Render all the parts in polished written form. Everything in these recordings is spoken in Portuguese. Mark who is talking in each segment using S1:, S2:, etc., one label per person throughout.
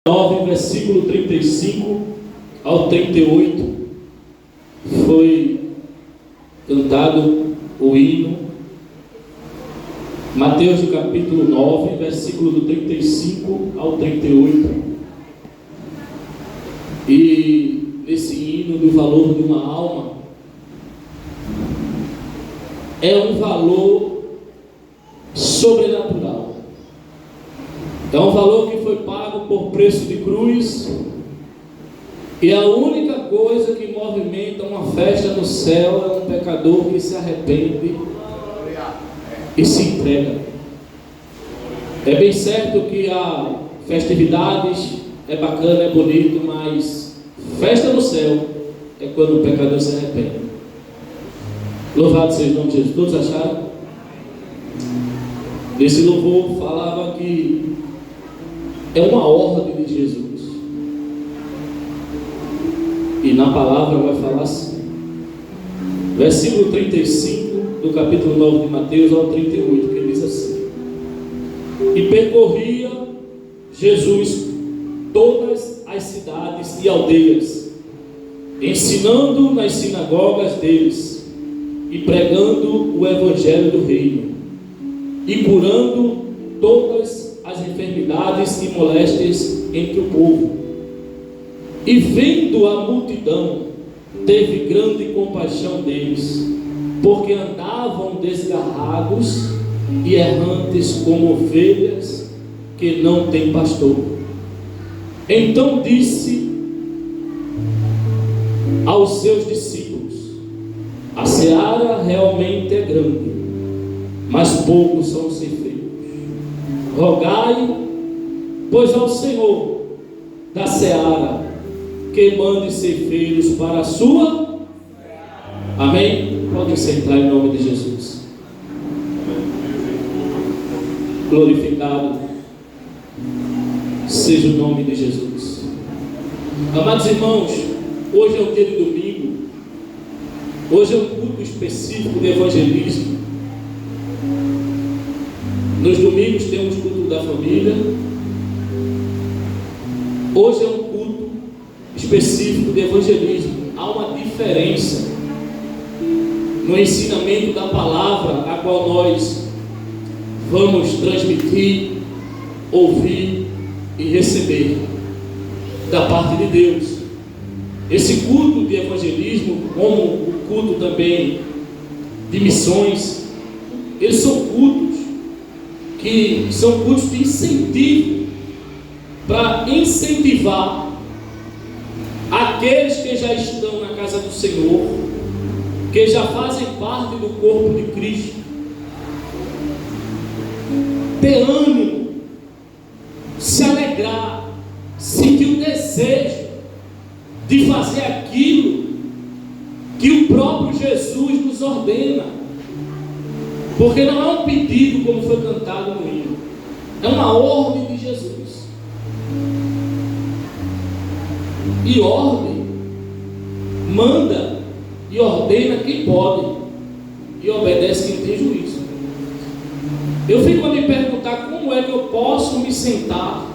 S1: 9, versículo 35 ao 38, foi cantado o hino. Mateus, do capítulo 9, versículo do 35 ao 38. E nesse hino do valor de uma alma, é um valor sobrenatural. É um valor que foi pago por preço de cruz, e a única coisa que movimenta uma festa no céu é um pecador que se arrepende e se entrega. É bem certo que há festividades, é bacana, é bonito, mas festa no céu é quando o pecador se arrepende. Louvado seja o nome de Jesus. Todos acharam? Esse louvor falava que é uma ordem de Jesus. E na palavra vai falar assim. Versículo 35 do capítulo 9 de Mateus ao 38, que diz assim: E percorria Jesus todas as cidades e aldeias, ensinando nas sinagogas deles e pregando o evangelho do reino, e curando todas as enfermidades e moléstias entre o povo. E vendo a multidão, teve grande compaixão deles, porque andavam desgarrados e errantes como ovelhas que não têm pastor. Então disse aos seus discípulos: a seara realmente é grande, mas poucos são os ceifeiros. Rogai, pois, ao Senhor da seara que mande ceifeiros para a sua. Amém? Pode sentar em nome de Jesus. Glorificado seja o nome de Jesus. Amados irmãos, hoje é um dia de domingo. Hoje é um culto específico de evangelismo. Nos domingos temos culto da família. Hoje é um culto específico de evangelismo. Há uma diferença no ensinamento da palavra, a qual nós vamos transmitir, ouvir e receber da parte de Deus. Esse culto de evangelismo, como o culto também de missões, eles são cultos que são cultos de incentivo, para incentivar aqueles que já estão na casa do Senhor, que já fazem parte do corpo de Cristo, ter ânimo, se alegrar, sentir o desejo de fazer aquilo que o próprio Jesus nos ordena. Porque não é um pedido como foi cantado no hino, é uma ordem de Jesus. E ordem manda e ordena quem pode, e obedece quem tem juízo. Eu fico a me perguntar: como é que eu posso me sentar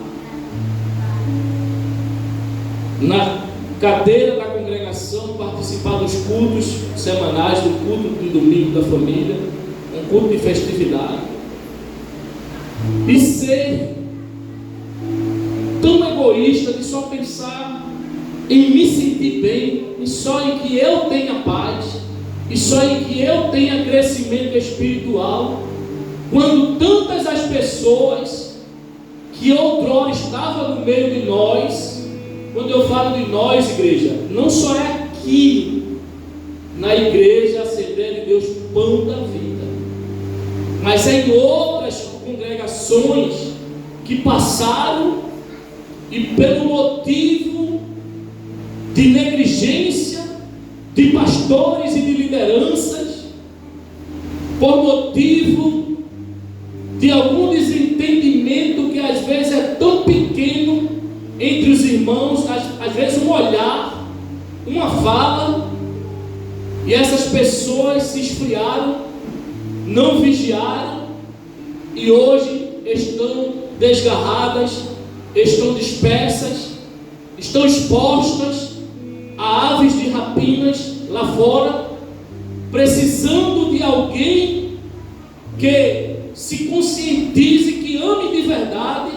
S1: na cadeira da congregação, participar dos cultos semanais, do culto de domingo da família, um culto de festividade, e ser tão egoísta de só pensar em me sentir bem, e só em que eu tenha paz, e só em que eu tenha crescimento espiritual, quando tantas as pessoas que outrora estavam no meio de nós, quando eu falo de nós, igreja, não só é aqui na igreja Assembleia de Deus Pão da Vida, mas é em outras congregações que passaram, e pelo motivo de negligência de pastores e de lideranças, por motivo de algum desentendimento que às vezes é tão pequeno entre os irmãos, às vezes um olhar, uma fala, e essas pessoas se esfriaram, não vigiaram, e hoje estão desgarradas, estão dispersas estão expostas a aves de rapinas lá fora, precisando de alguém que se conscientize, que ame de verdade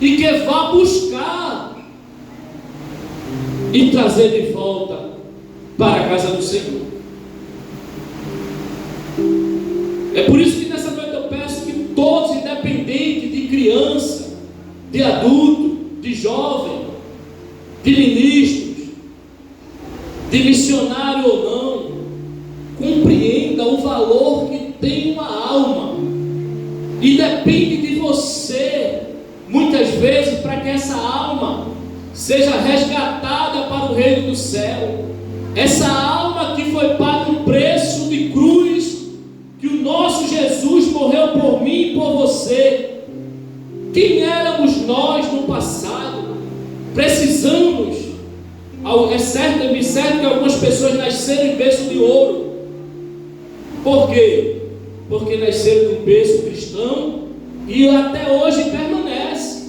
S1: e que vá buscar e trazer de volta para a casa do Senhor. É por isso que nessa noite eu peço que todos, independente de criança, de adulto, de jovem, de ministros, de missionário ou não, compreenda o valor que tem uma alma, e depende de você, muitas vezes, para que essa alma seja resgatada para o reino do céu. Essa alma que foi pago um preço de cruz, que o nosso Jesus morreu por mim e por você. Quem éramos nós no passado? Precisamos, é certo que algumas pessoas nasceram em berço de ouro. Por quê? Porque nasceram em berço cristão e até hoje permanece.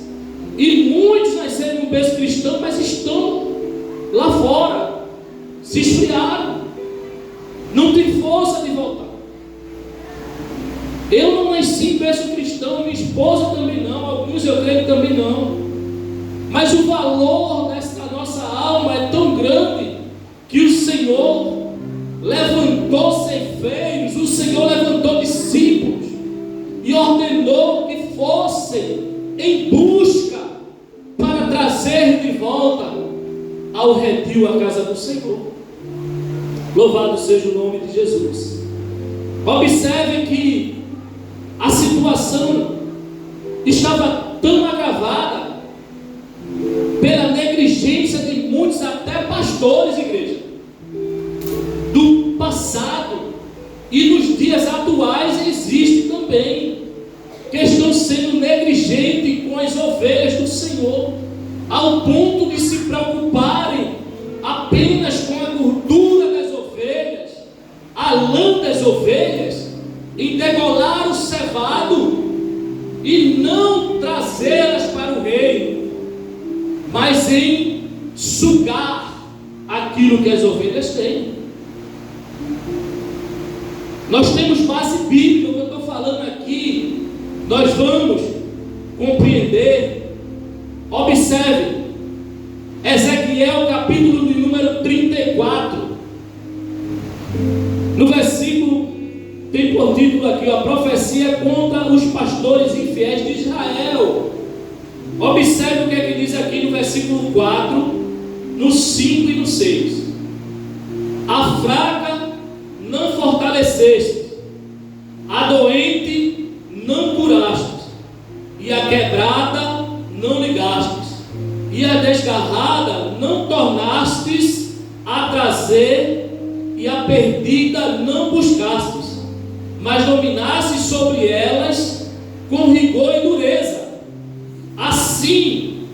S1: E muitos nasceram em berço cristão, mas estão lá fora, se esfriaram, não tem força de voltar. Eu não nasci em berço cristão, minha esposa também não, alguns eu creio também não. Mas o valor dessa nossa alma é tão grande que o Senhor levantou ceifeiros, o Senhor levantou discípulos e ordenou que fossem em busca para trazer de volta ao redil a casa do Senhor. Louvado seja o nome de Jesus. Observe que a situação estava tão agravada pela negligência de muitos, até pastores, igreja, do passado, e nos dias atuais existe também, que estão sendo negligentes com as ovelhas do Senhor, ao ponto de se preocuparem apenas com a gordura das ovelhas, a lã das ovelhas, em degolar o cevado e não trazê-las para o reino, mas em sugar aquilo que as ovelhas têm. Nós temos base bíblica, o que eu estou falando aqui, nós vamos compreender. Observe, Ezequiel capítulo de número 34, no versículo, tem por título aqui, a profecia contra os pastores infiéis de Israel. Observe o que é que diz aqui no versículo 4, no 5 e no 6. A fraca não fortaleceste, a doente não curastes, e a quebrada não ligastes, e a desgarrada não tornastes a trazer, e a perdida não buscastes, mas dominastes sobre elas com rigor e dureza. Assim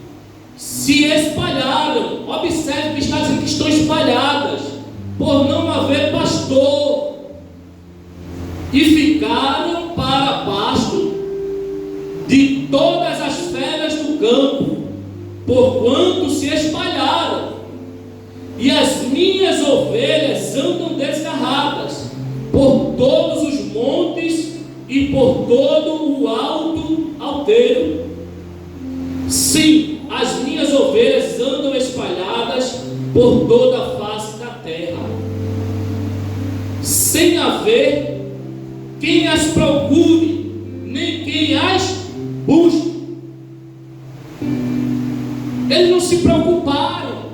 S1: se espalharam. Observe que está dizendo que estão espalhadas por não haver pastor, e ficaram para pasto de todas as feras do campo, porquanto se espalharam. E as minhas ovelhas andam desgarradas por todos os montes e por todo o alto alteiro. Sim, as minhas ovelhas andam espalhadas por toda a face da terra, sem haver quem as procure, nem quem as busque. Eles não se preocuparam,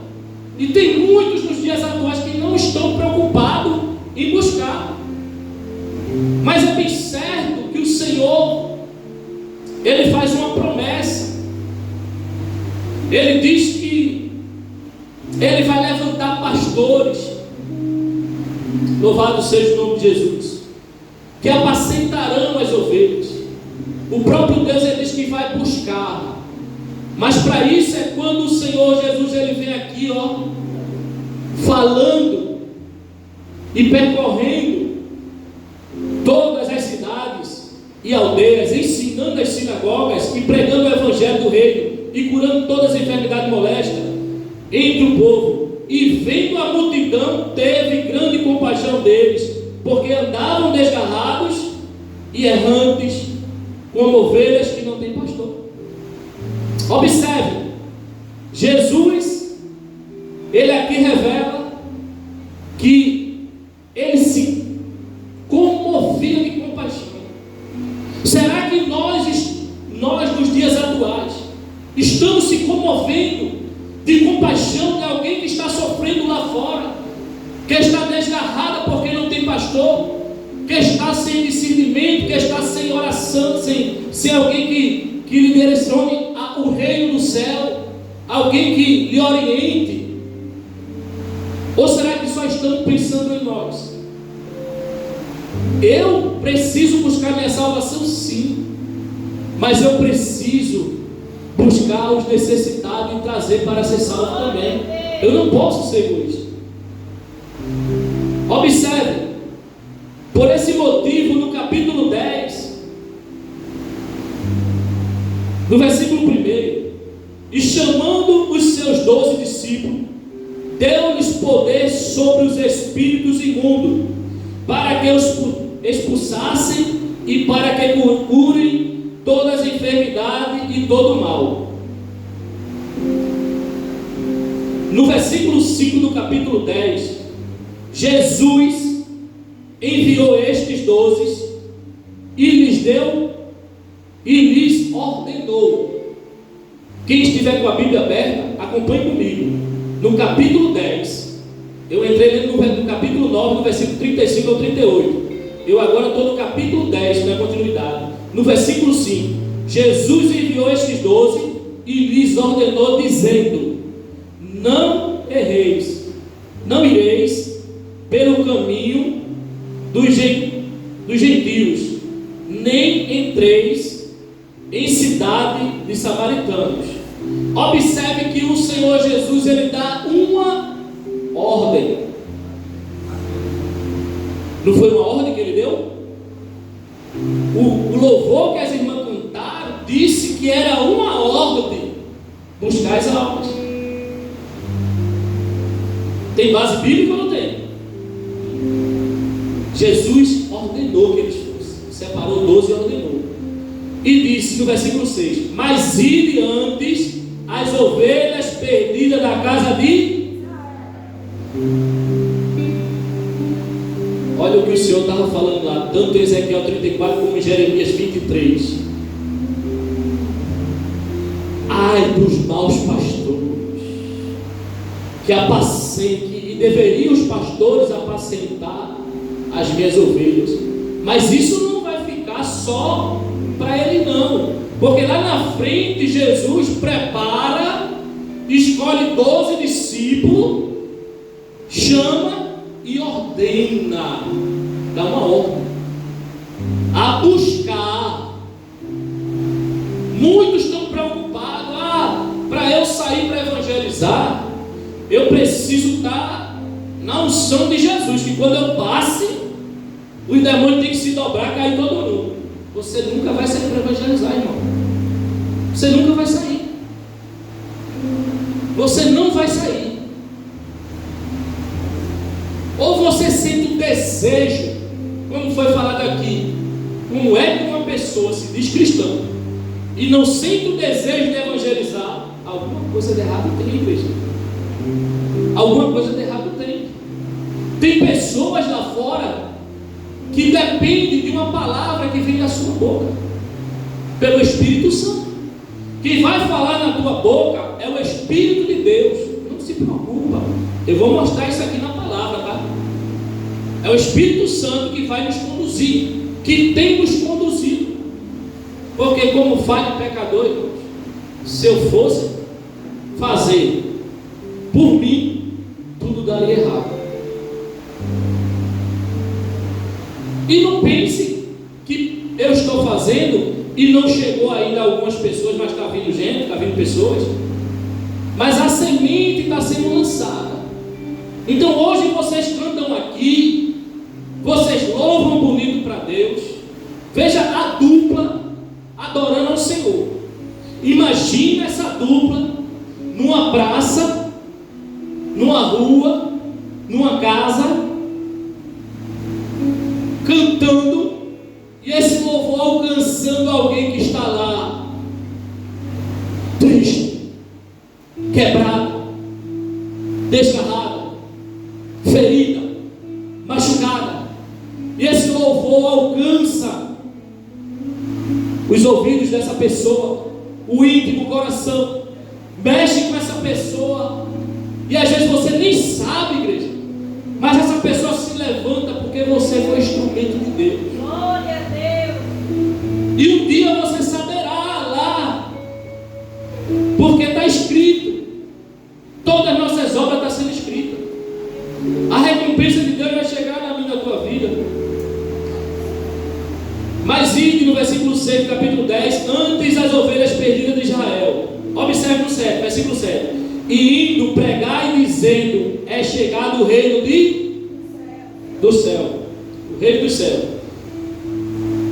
S1: e tem muitos nos dias atuais que não estão preocupados em buscar. Mas é bem certo que o Senhor, Ele faz uma promessa. Ele diz que Ele vai levantar pastores, louvado seja o nome de Jesus, que apacentarão as ovelhas. O próprio Deus, Ele diz que vai buscar. Mas para isso é quando o Senhor Jesus, Ele vem aqui, falando e percorrendo todas as cidades e aldeias, ensinando as sinagogas e pregando o evangelho do reino, e curando todas as enfermidades molestas, entre o povo, e vendo a multidão, teve grande compaixão deles, porque andavam desgarrados e errantes, como ovelhas que não têm pastor. Observe, Jesus, ele aqui revela que ele se comovia de compaixão. Será que nós nos dias atuais, estamos se comovendo de compaixão de alguém que está sofrendo lá fora, que está desgarrada porque não tem pastor, que está sem discernimento, que está sem oração, sem alguém que lhe direcione o reino do céu, alguém que lhe oriente? Ou será que só estamos pensando em nós? Eu preciso buscar minha salvação, sim, mas eu preciso buscar os necessitados e trazer para ser salvo também. Eu não posso ser egoísta. Observe, por esse motivo, no capítulo 10, no versículo 1, e chamando os seus 12 discípulos, deu-lhes poder sobre os espíritos imundos, para que os expulsassem e para que curem todas as enfermidades e todo o mal. No versículo 5 do capítulo 10, Jesus enviou estes 12 e lhes ordenou. Quem estiver com a Bíblia aberta, acompanhe comigo. No capítulo 10, eu entrei lendo no capítulo 9, no versículo 35 ao 38. Eu agora estou no capítulo 10, na continuidade. No versículo 5, Jesus enviou estes 12 e lhes ordenou, dizendo: não erreis, não ireis pelo caminho dos gentios, nem entreis em cidade de samaritanos. Observe que o Senhor Jesus, ele dá uma ordem. Não foi uma ordem que ele deu? O louvor que as irmãs cantaram disse que era uma ordem: buscar as almas. Tem base bíblica ou não tem? Jesus ordenou que eles fossem, separou 12 e ordenou, e disse no versículo 6: mas ide antes as ovelhas perdidas da casa de... Olha o que o Senhor estava falando lá, tanto em Ezequiel 34 como em Jeremias 23. Ai dos maus pastores, que apacentem, e deveriam os pastores apacentar as minhas ovelhas. Mas isso não vai ficar só para ele, não, porque lá na frente Jesus prepara, escolhe 12 discípulos, chama e ordena, dá uma ordem a buscar. Muitos estão preocupados: para eu sair para evangelizar, eu preciso estar na unção de Jesus, que quando eu passe, os demônios têm que se dobrar, cair todo mundo. Você nunca vai sair para evangelizar, irmão. Você nunca vai sair. Você não vai sair. Ou você sente um desejo, como foi falado aqui, como é que uma pessoa se diz cristã e não sente o desejo de evangelizar? Alguma coisa de errado tem, igreja. Alguma coisa de errado tem. Tem pessoas lá fora que dependem de uma palavra que vem da sua boca, pelo Espírito Santo. Quem vai falar na tua boca é o Espírito de Deus. Não se preocupa, eu vou mostrar isso aqui na palavra, tá? É o Espírito Santo que vai nos conduzir, que tem nos conduzido. Porque como falho pecador, irmãos, se eu fosse fazer por mim, tudo daria errado. E não pense que eu estou fazendo e não chegou ainda a algumas pessoas, mas está vindo gente, está vindo pessoas. Mas a semente está sendo lançada. Então hoje vocês cantam aqui, vocês louvam bonito para Deus. Veja a dupla adorando ao Senhor. Imagina essa dupla numa praça numa rua, numa casa, cantando, e esse louvor alcançando alguém que está lá, triste, quebrada, desgarrada, ferida, machucada, e esse louvor alcança os ouvidos dessa pessoa, o íntimo, o coração, mexe com essa pessoa, e às vezes você nem sabe, igreja, mas essa pessoa se levanta porque você foi instrumento de Deus.
S2: Glória a Deus.
S1: E um dia você saberá lá, porque está escrito, todas as nossas obras estão sendo escritas. A recompensa de Deus vai chegar na minha, na tua vida. Mas ide no versículo 6, capítulo 10, antes as ovelhas perdidas de Israel. Observe no 7, versículo 7. E indo pregar e dizendo: é chegado o reino do céu. O reino do céu.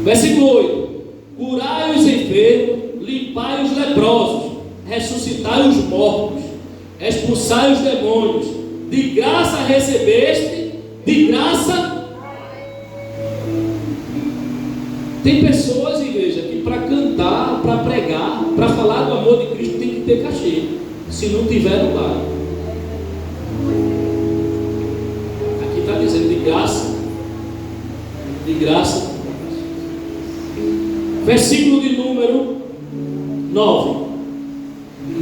S1: Versículo 8. Curai os enfermos, limpai os leprosos, ressuscitai os mortos, expulsai os demônios. De graça recebeste, de graça. Tem pessoas, igreja, que para cantar, para pregar, para falar do amor de Cristo tem que ter cachê. Se não tiver, não vai. Aqui está dizendo de graça. De graça. Versículo de número 9.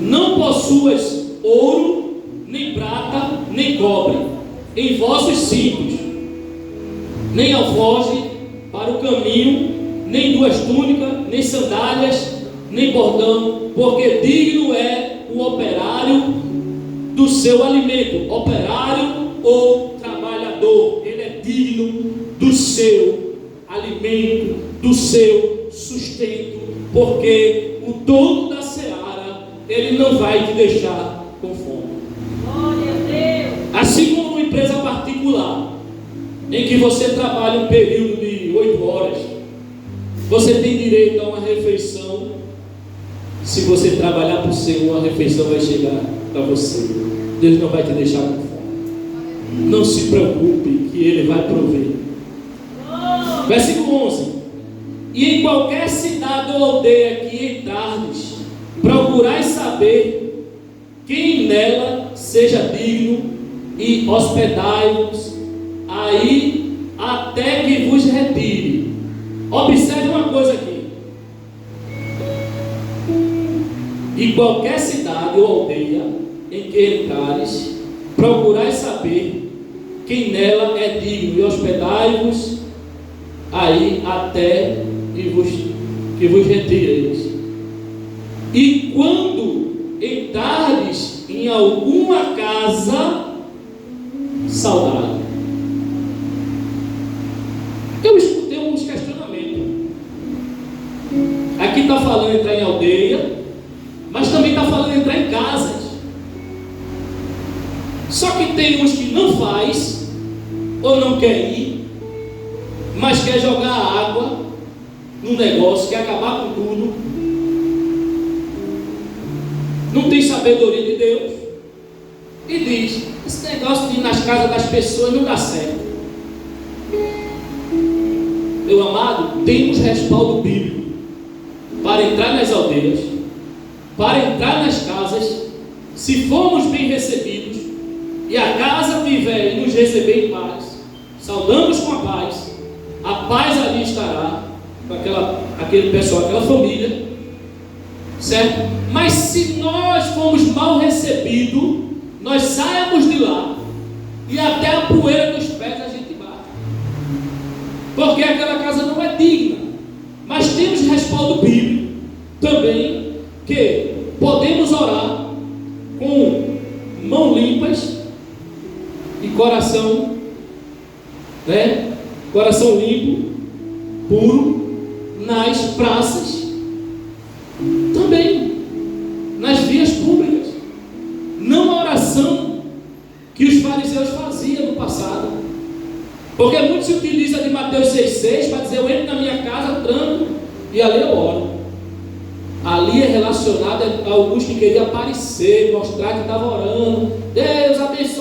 S1: Não possuas ouro, nem prata, nem cobre em vossos cintos, nem alforje para o caminho, nem duas túnicas, nem sandálias, nem bordão, porque digno é o operário do seu alimento. Operário ou trabalhador, ele é digno do seu alimento, do seu sustento, porque o dono da seara, ele não vai te deixar com fome.
S2: Glória a Deus.
S1: Assim como uma empresa particular, em que você trabalha um período de 8 horas, você tem direito a uma refeição. Se você trabalhar por Senhor, a refeição vai chegar para você. Deus não vai te deixar com fome. Não se preocupe, que Ele vai prover. Versículo 11. E em qualquer cidade ou aldeia que entrardes, procurai saber quem nela seja digno, e hospedai-vos aí até que vos retire. Observe uma coisa aqui. E qualquer cidade ou aldeia em que entrares, procurai saber quem nela é digno, e hospedai-vos aí até que vos retireis. E quando entrardes em alguma casa, saudai. Eu escutei alguns questionamentos. Aqui está falando entrar em aldeia, mas também está falando entrar em casas. Só que tem uns que não faz, ou não quer ir, mas quer jogar água num negócio, quer acabar com tudo, não tem sabedoria de Deus, e diz: esse negócio de ir nas casas das pessoas não dá certo. Meu amado, temos respaldo bíblico para entrar nas aldeias, para entrar nas casas, se formos bem recebidos, e a casa tiver e nos receber em paz, saudamos com a paz ali estará, com aquele pessoal, aquela família, certo? Mas se nós formos mal recebidos, nós saímos de lá, e até a poeira dos pés a gente bate, porque aquela casa não é digna. Mas temos respaldo bíblico também, que podemos orar com mãos limpas e coração, coração limpo, puro, nas praças, também nas vias públicas. Não a oração que os fariseus faziam no passado, porque muito se utiliza de Mateus 6,6 para dizer: eu entro na minha casa, tranco e ali eu oro. relacionado a alguns que queriam aparecer, mostrar que estava orando. Deus abençoe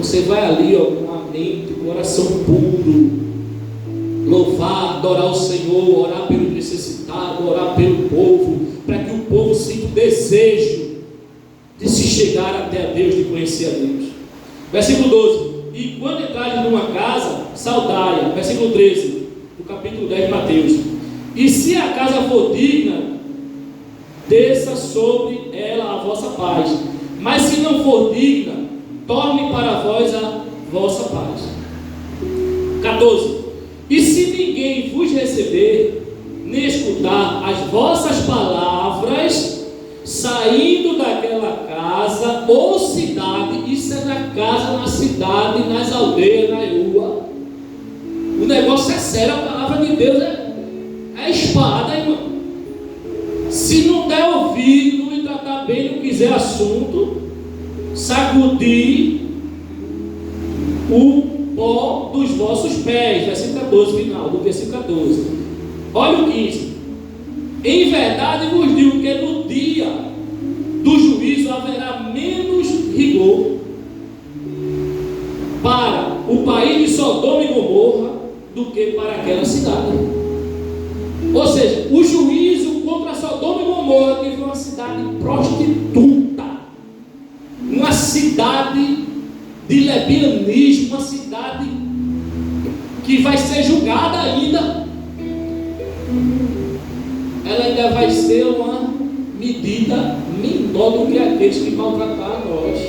S1: Você vai ali, ó, com a mente, com o coração puro, louvar, adorar o Senhor, orar pelo necessitado, orar pelo povo, para que o povo sinta o desejo de se chegar até a Deus, de conhecer a Deus. Versículo 12: e quando entrares numa casa, saudai-a. Versículo 13, do capítulo 10 de Mateus: e se a casa for digna, desça sobre ela a vossa paz, mas se não for digna, torne para vós a vossa paz. 14: e se ninguém vos receber, nem escutar as vossas palavras, saindo daquela casa ou cidade, isso é na casa, na cidade, nas aldeias, na rua, o negócio é sério, a palavra de Deus é espada, irmão. Se não der ouvido, não tratar bem, não quiser assunto, sacudir o pó dos vossos pés. Versículo 14, final do versículo 14. Olha o 15: em verdade vos digo que no dia do juízo haverá menos rigor para o país de Sodoma e Gomorra do que para aquela cidade. Ou seja, o juízo contra Sodoma e Gomorra, que foi uma cidade prostituta, uma cidade de levianismo, uma cidade que vai ser julgada ainda. Ela ainda vai ser uma medida menor do que aqueles que maltrataram nós.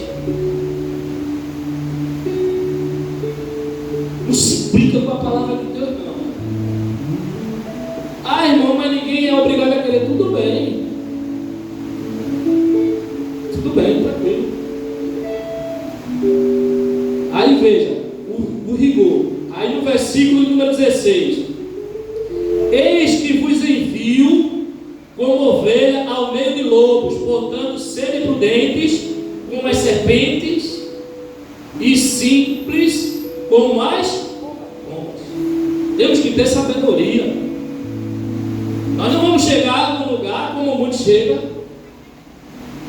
S1: Não se brinca com a palavra de Deus, não. Ah, irmão, mas ninguém é obrigado a querer. Tudo bem. Tudo bem, tranquilo. Aí veja, o rigor. Aí no versículo número 16: eis que vos envio como ovelha ao meio de lobos, portanto, sede prudentes como as serpentes e simples como as pombas. Temos que ter sabedoria. Nós não vamos chegar num lugar como muitos chegam,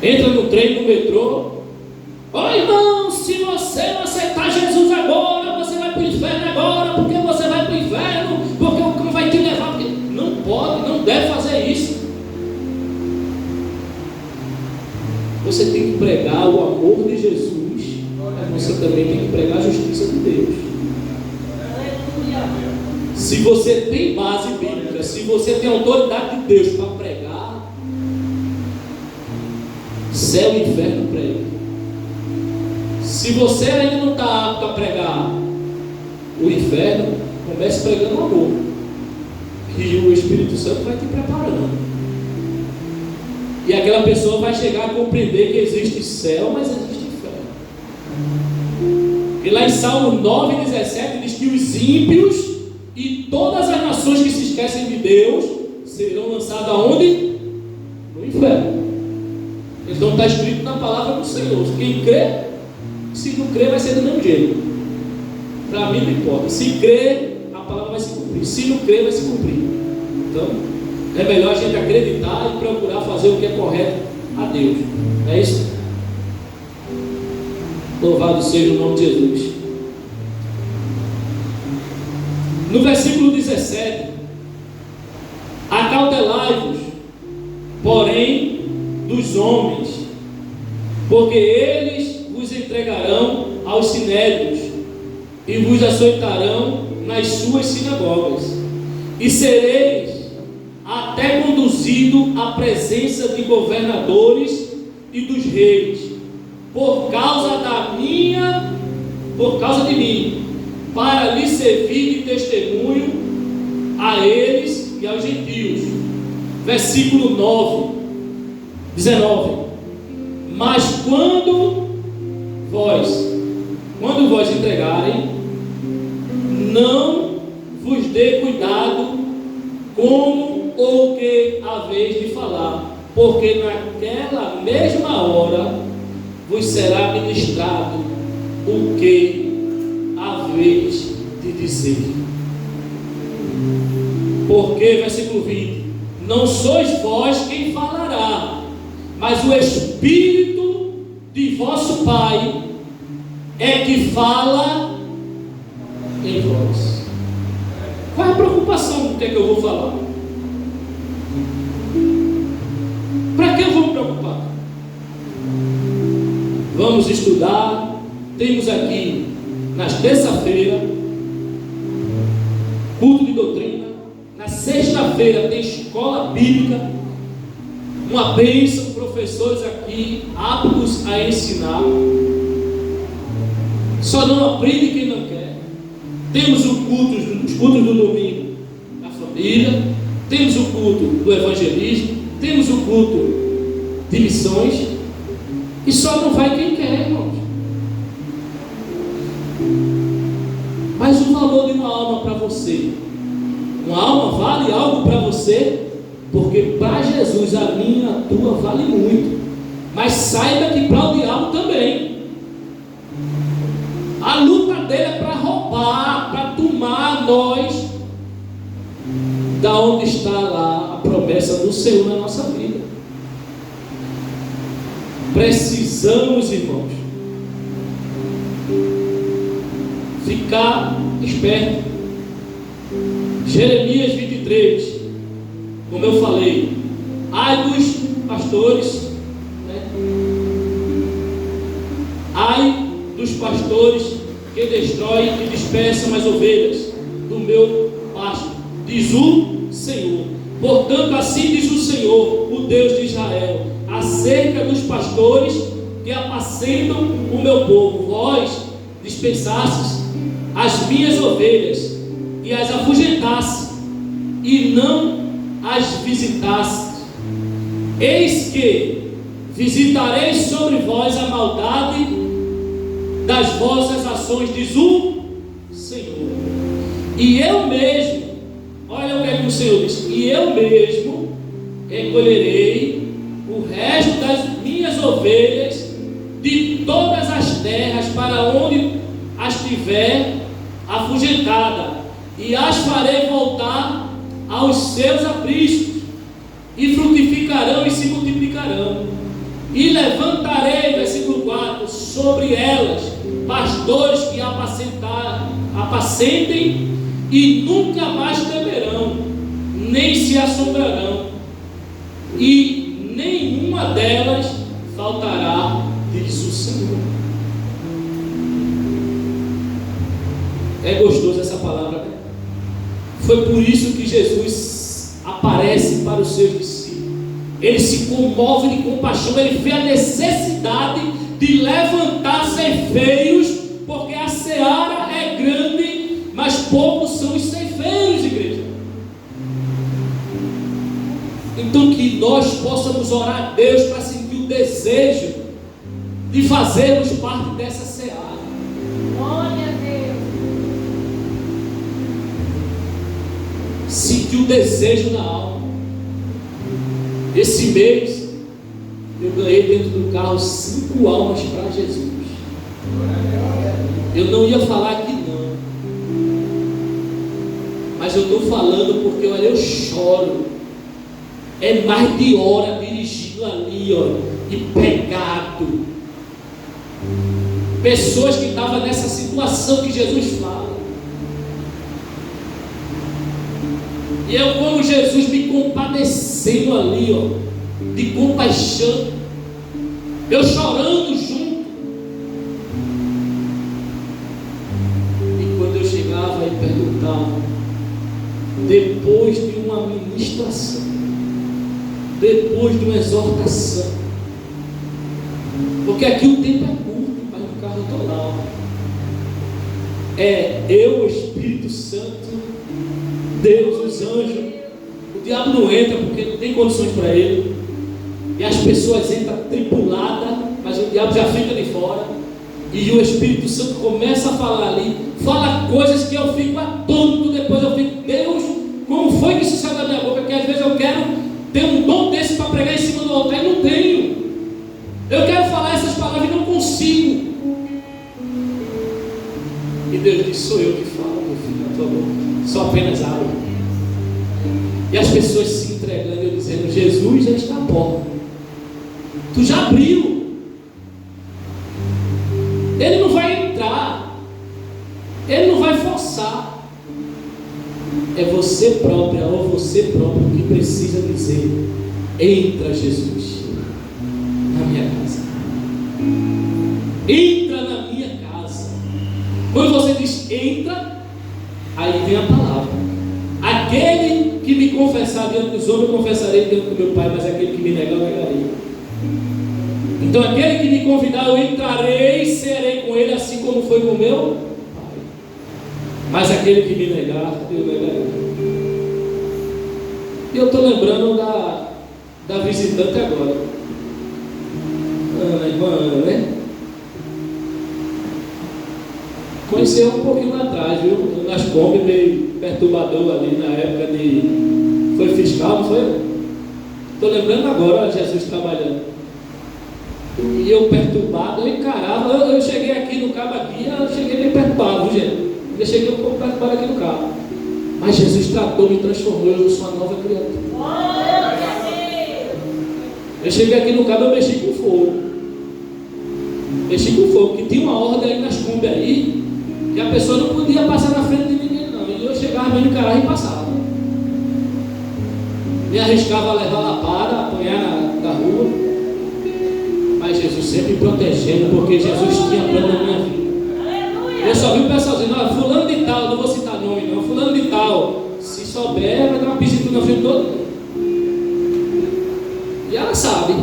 S1: entra no trem, no metrô. Ô irmão, se você não aceitar Jesus agora, você vai para o inferno agora, porque você vai para o inferno, porque o cão vai te levar. Porque não pode, não deve fazer isso. Você tem que pregar o amor de Jesus, mas você também tem que pregar a justiça de Deus. Se você tem base bíblica, se você tem autoridade de Deus para pregar, céu e inferno prega. Se você ainda não está apto a pregar o inferno, comece pregando o amor, que o Espírito Santo vai te preparando. E aquela pessoa vai chegar a compreender que existe céu, mas existe inferno. E lá em Salmo 9,17 diz que os ímpios e todas as nações que se esquecem de Deus serão lançadas aonde? No inferno. Então está escrito na palavra do Senhor. Quem crê, se não crê, vai ser do mesmo jeito. Para mim não importa. Se crê, a palavra vai se cumprir. Se não crê, vai se cumprir. Então é melhor a gente acreditar e procurar fazer o que é correto a Deus. Não é isso? Louvado seja o nome de Jesus. No versículo 17: acautelai-vos, porém, dos homens, porque eles vos entregarão aos sinédrios e vos açoitarão nas suas sinagogas, e sereis até conduzido à presença de governadores e dos reis, por causa de mim, para lhe servir de testemunho a eles e aos gentios. Versículo 19: mas quando vós entregarem, não vos dê cuidado como ou que haveis de falar, porque naquela mesma hora vos será ministrado o que haveis de dizer. Porque, versículo 20: não sois vós quem falará, mas o Espírito de vosso Pai é que fala em vós. Qual é a preocupação do que é que eu vou falar? Para que eu vou me preocupar? Vamos estudar. Temos aqui nas terça-feira culto de doutrina. Na sexta-feira tem escola bíblica. Uma bênção, professores aqui aptos a ensinar. Só não aprende quem não quer. Temos os cultos do domingo da família. Temos o culto do evangelismo. Temos o culto de missões. E só não vai quem quer, irmãos. Mas o valor de uma alma para você, uma alma vale algo para você, porque para Jesus a minha, a tua vale muito. Mas saiba que para o diabo também. A luta dele é para roubar, para tomar nós da onde está lá a promessa do Senhor na nossa vida. Precisamos, irmãos, ficar esperto. Jeremias 23, como eu falei, ai dos pastores, né? Ai dos pastores que destroem e dispersam as ovelhas do meu pasto, diz o Senhor. Portanto, assim diz o Senhor, o Deus de Israel, acerca dos pastores que apacentam o meu povo: vós dispensastes as minhas ovelhas e as afugentastes, e não as visitastes. Eis que visitarei sobre vós a maldade das vossas ações, diz o Senhor. E eu mesmo, olha o que é que o Senhor diz, e eu mesmo recolherei o resto das minhas ovelhas de todas as terras para onde as tiver afugentada, e as farei voltar aos seus apriscos, e frutificarão e se multiplicarão, e levantarei, versículo 4, sobre elas pastores que apacentem, e nunca mais temerão, nem se assombrarão, e nenhuma delas faltará, diz o Senhor. É gostoso essa palavra, né? Foi por isso que Jesus aparece para os seus discípulos. Ele se comove de compaixão, ele vê a necessidade de levantar ceifeiros, porque a seara é grande, mas poucos são os ceifeiros, igreja. Então que nós possamos orar a Deus para sentir o desejo de fazermos parte dessa seara.
S2: Glória a Deus.
S1: Sentir o desejo na alma. Esse mês eu ganhei dentro do carro 5 almas para Jesus. Eu não ia falar aqui não, mas eu estou falando porque olha, eu choro. É mais de hora dirigindo ali, ó, e pegado. Pessoas que estavam nessa situação que Jesus fala. E eu, como Jesus, me compadecendo ali, ó, de compaixão, eu chorando junto. E quando eu chegava e perguntava, depois de uma ministração, depois de uma exortação, porque aqui o tempo é curto, mas no carro eu estou lá, ó. É eu, o Espírito Santo, Deus, os anjos. O diabo não entra porque não tem condições para ele. E as pessoas entram tripuladas, mas o diabo já fica de fora. E o Espírito Santo começa a falar ali, fala coisas que eu fico atônito. Depois eu fico, Deus, como foi que isso saiu da minha boca? Porque às vezes eu quero ter um dom desse para pregar em cima do altar e não tenho. Eu quero falar essas palavras e não consigo. E Deus diz, sou eu que falo, meu filho, na tua boca. Só apenas água. E as pessoas se entregando e eu dizendo, Jesus já está à porta. Tu já abriu. Ele não vai entrar. própria ou você próprio que precisa dizer: entra, Jesus, na minha casa. Entra na minha casa. Quando você diz entra, aí vem a palavra: aquele que me confessar diante dos homens, eu confessarei diante do meu Pai, mas aquele que me negar, eu negarei. Então aquele que me convidar, eu entrarei e serei com ele, assim como foi com o meu Pai. Mas aquele que me negar, eu negarei. E eu estou lembrando da visitante agora, Ana, irmã Ana, né? Conheci ela um pouquinho lá atrás, viu? Nas Kombi, meio perturbador ali na época de... Foi fiscal, não foi? Estou lembrando agora, Jesus trabalhando. E eu perturbado, eu encarava, eu cheguei aqui no cabo aqui, eu cheguei meio perturbado, gente. Eu cheguei um pouco perturbado aqui no carro. Mas Jesus tratou, me transformou, eu sou uma nova criatura. Eu cheguei aqui no cabo, eu mexi com fogo. Mexi com fogo, que tinha uma ordem aí nas Kombi aí, que a pessoa não podia passar na frente de ninguém não. E eu chegava meio no carro e passava. Me arriscava a levar lapada, apanhar na rua. Mas Jesus sempre protegendo, porque Jesus tinha plano na minha vida. Eu só vi o pessoal dizendo: ah, fulano de tal, não vou citar nome não, fulano de tal, se souber, vai dar uma piscina na frente de todo mundo. E ela sabe.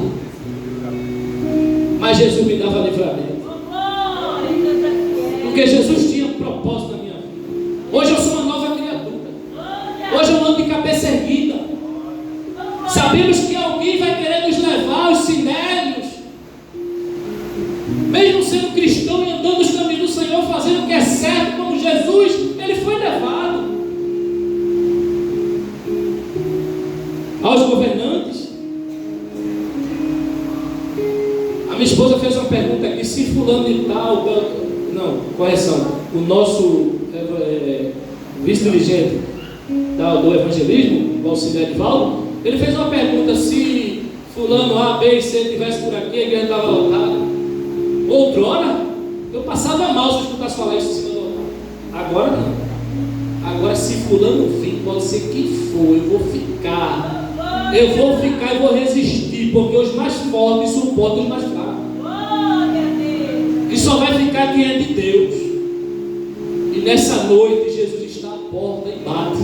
S1: Mas Jesus me dava livramento. Porque Jesus tinha um propósito na minha vida. Hoje eu sou uma nova criatura. Hoje eu ando de cabeça erguida. Sabemos que alguém vai querer nos levar aos sinérios. Mesmo sendo cristão e andando nos caminhos do Senhor, fazendo o que é certo, como Jesus, ele foi levado. Aos governantes. A minha esposa fez uma pergunta aqui: se fulano de tal, não, correção, o nosso vice-dirigente do evangelismo, o auxiliar Edivaldo, ele fez uma pergunta: se fulano A, B e C estivesse por aqui, a igreja estava lotada. Outrora, eu passava mal se eu escutasse falar isso em cima do altar. Agora não. Agora, se fulano vir, pode ser quem for, eu vou ficar. Eu vou ficar e vou resistir, porque os mais fortes suportam os mais fracos. E só vai ficar quem é de Deus. E nessa noite, Jesus está à porta e bate.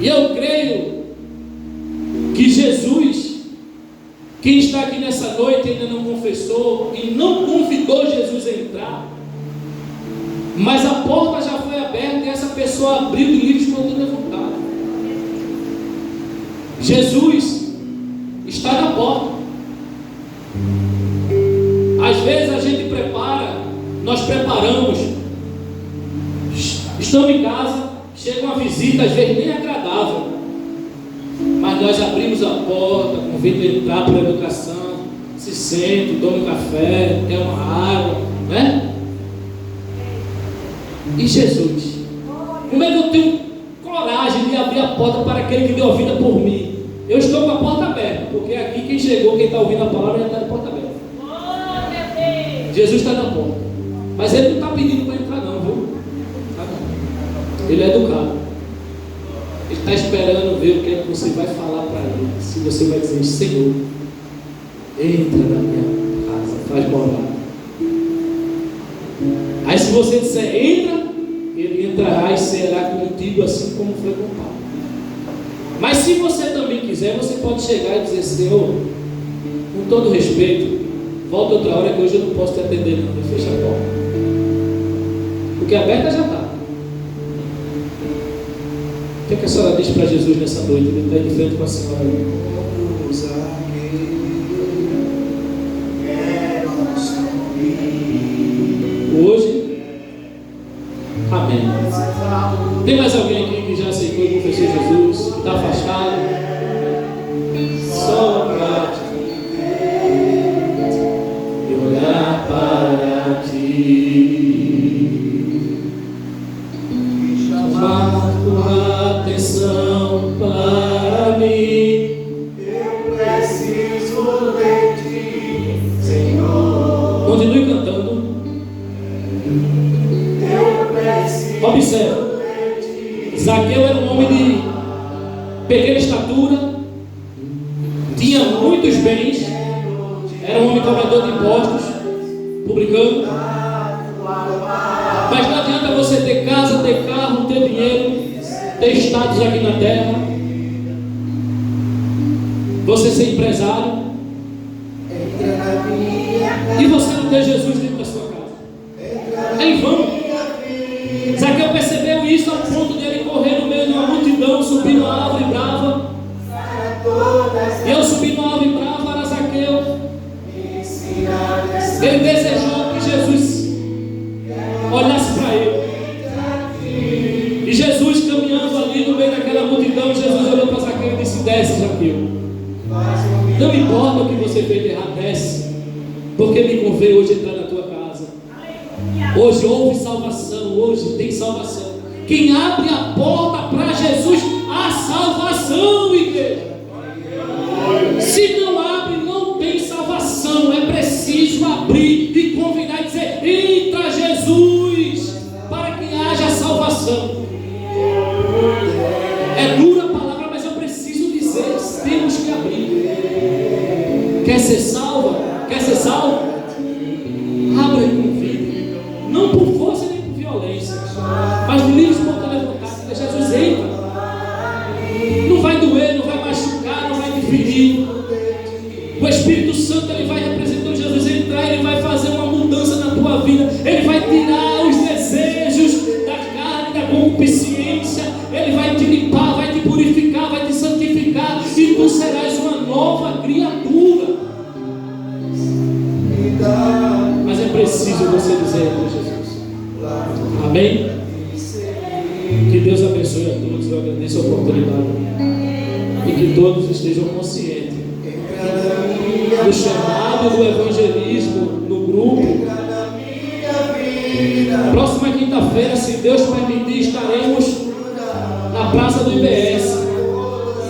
S1: E eu creio que Jesus, quem está aqui nessa noite ainda não confessou e não convidou Jesus a entrar, mas a porta já foi aberta e essa pessoa abriu de livre espontânea vontade. Jesus está na porta. Às vezes a gente prepara, nós preparamos, estamos em casa, chega uma visita, às vezes nem agradável, mas nós abrimos a porta, convido a entrar por educação, se sente, toma um café, quer uma água, né? E Jesus, como é que eu tenho coragem de abrir a porta para aquele que deu a vida por mim? Eu estou com a porta aberta, porque aqui quem chegou, quem está ouvindo a palavra, já está de porta aberta. Jesus está na porta, mas ele não está pedindo para entrar não, viu? Ele é educado. Ele está esperando ver o que é que você vai falar para ele. Se você vai dizer: Senhor, entra na minha casa, faz morar. Aí se você disser entra, ele entrará e será contigo, assim como foi com o Pai. Mas se você também quiser, você pode chegar e dizer: Senhor, com todo respeito, volta outra hora que hoje eu não posso te atender não, fecha a porta. Porque aberta já está. O que é que a senhora diz para Jesus nessa noite? Ele está de frente com a senhora. Hoje, amém. Tem mais alguém aqui que já aceitou e confessou Jesus? Está afastado? Só para te ver e olhar para ti. Chamar tua atenção para mim. Eu preciso de ti, Senhor. Continue cantando. Eu preciso. Observe. Zaqueu era um homem de pequena estatura, tinha muitos bens, era um homem cobrador de impostos, publicano. Mas não adianta você ter casa, ter carro, ter dinheiro, ter status aqui na terra, você ser empresário e você não ter Jesus dentro da sua casa. É em vão. Zaqueu percebeu isso ao ponto de ele correr no meio de uma multidão, subir numa árvore brava. E ao subir numa árvore brava era Zaqueu. Ele desejou que Jesus olhasse para ele. E Jesus, caminhando ali no meio daquela multidão, Jesus olhou para Zaqueu e disse: desce, Zaqueu. Não importa o que você fez de errado, desce, porque me convém hoje entrar na tua casa. Hoje houve salvação, hoje tem salvação. Quem abre a porta para Jesus, há salvação, igreja. Se não abre, não tem salvação. É preciso abrir e convidar e dizer: entra, Jesus, para que haja salvação. É dura a palavra, mas eu preciso dizer: temos que abrir. Quer ser salva? Quer ser salvo? Abra e convide. Não por força nem por violência, mas no livre espontânea vontade. Jesus entra. Não vai doer, não vai machucar, não vai ferir. O Espírito Santo, ele vai representando Jesus entrar, ele vai fazer uma mudança na tua vida. Ele vai tirar os desejos da carne, da concupiscência. Ele vai te limpar, vai te purificar, vai te santificar, e tu serás uma nova criatura. Mas é preciso você dizer para Jesus. Amém? Que Deus abençoe a todos. Eu agradeço a oportunidade. E que todos estejam conscientes do chamado do evangelismo no grupo. Próxima quinta-feira, se Deus permitir, estaremos na Praça do IBS.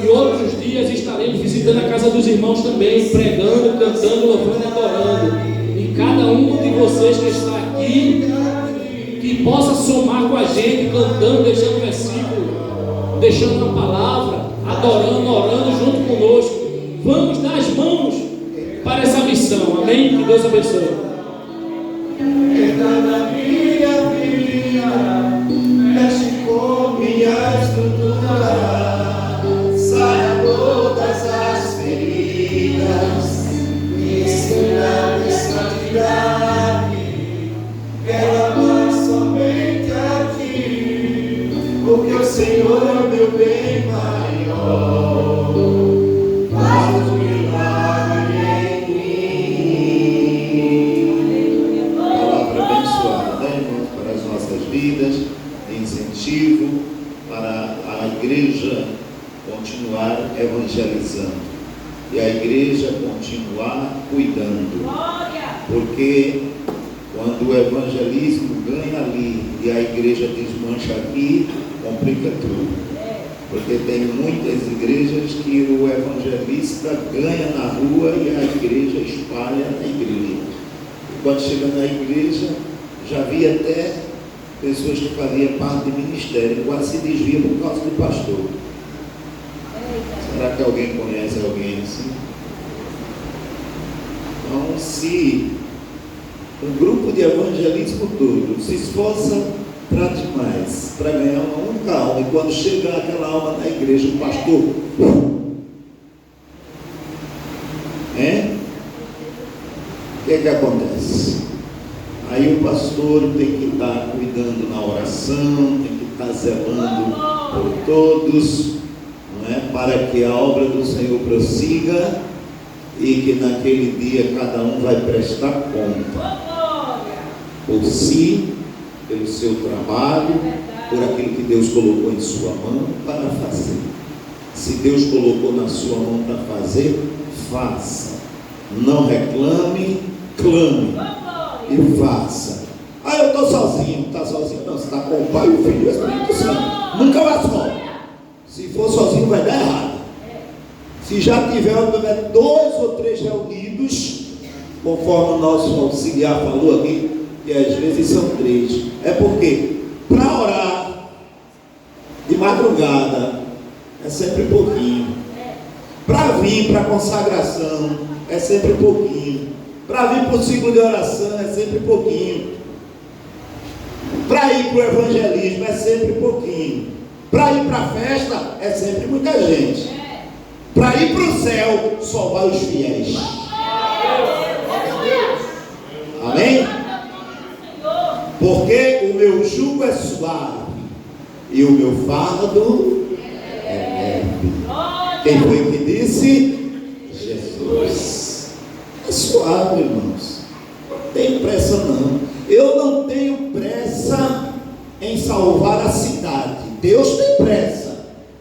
S1: E outros dias estaremos visitando a casa dos irmãos também, pregando, cantando, louvando e adorando. E cada um de vocês que está aqui, que possa somar com a gente, cantando, deixando versículo, deixando uma palavra, adorando, orando junto conosco. Vamos dar as mãos para essa missão. Amém? Que Deus abençoe.
S3: Entra na minha vida, mexe com minha estrutura, saia todas as feridas, me ensina a santidade. Quero amar somente a ti, porque o Senhor é meu bem maior. Faz um milagre em mim. Palavra abençoada, né, irmãos, para as nossas vidas, incentivo para a igreja continuar evangelizando e a igreja continuar cuidando, porque quando o evangelismo ganha ali e a igreja desmancha aqui, complica tudo. Porque tem muitas igrejas que o evangelista ganha na rua e a igreja espalha na igreja. E quando chega na igreja, já vi até pessoas que faziam parte do ministério, quase se desviam por causa do pastor. Será que alguém conhece alguém assim? Então, se um grupo de evangelismo todo se esforça para demais, para ganhar uma única alma, e quando chega aquela alma na igreja, o pastor o que acontece? Aí o pastor tem que estar cuidando na oração, tem que estar zelando por todos, não é? Para que a obra do Senhor prossiga e que naquele dia cada um vai prestar conta por si, pelo seu trabalho, por aquilo que Deus colocou em sua mão para fazer. Se Deus colocou na sua mão para fazer, faça. Não reclame, clame e faça. Ah, eu estou sozinho. Está sozinho? Não, você está com o Pai, o Filho e o Espírito Santo. Nunca vai só. Se for sozinho vai dar errado. Se já tiver 2 ou 3 reunidos, conforme o nosso auxiliar falou aqui, que às vezes são 3. É porque para orar de madrugada é sempre pouquinho. Para vir para a consagração é sempre pouquinho. Para vir para o ciclo de oração é sempre pouquinho. Para ir para o evangelismo é sempre pouquinho. Para ir para a festa é sempre muita gente. Para ir para o céu só vai os fiéis. Amém? Porque o meu jugo é suave e o meu fardo é leve. Quem foi que disse? Jesus. É suave, irmãos. Não tem pressa não. Eu não tenho pressa em salvar a cidade. Deus tem pressa.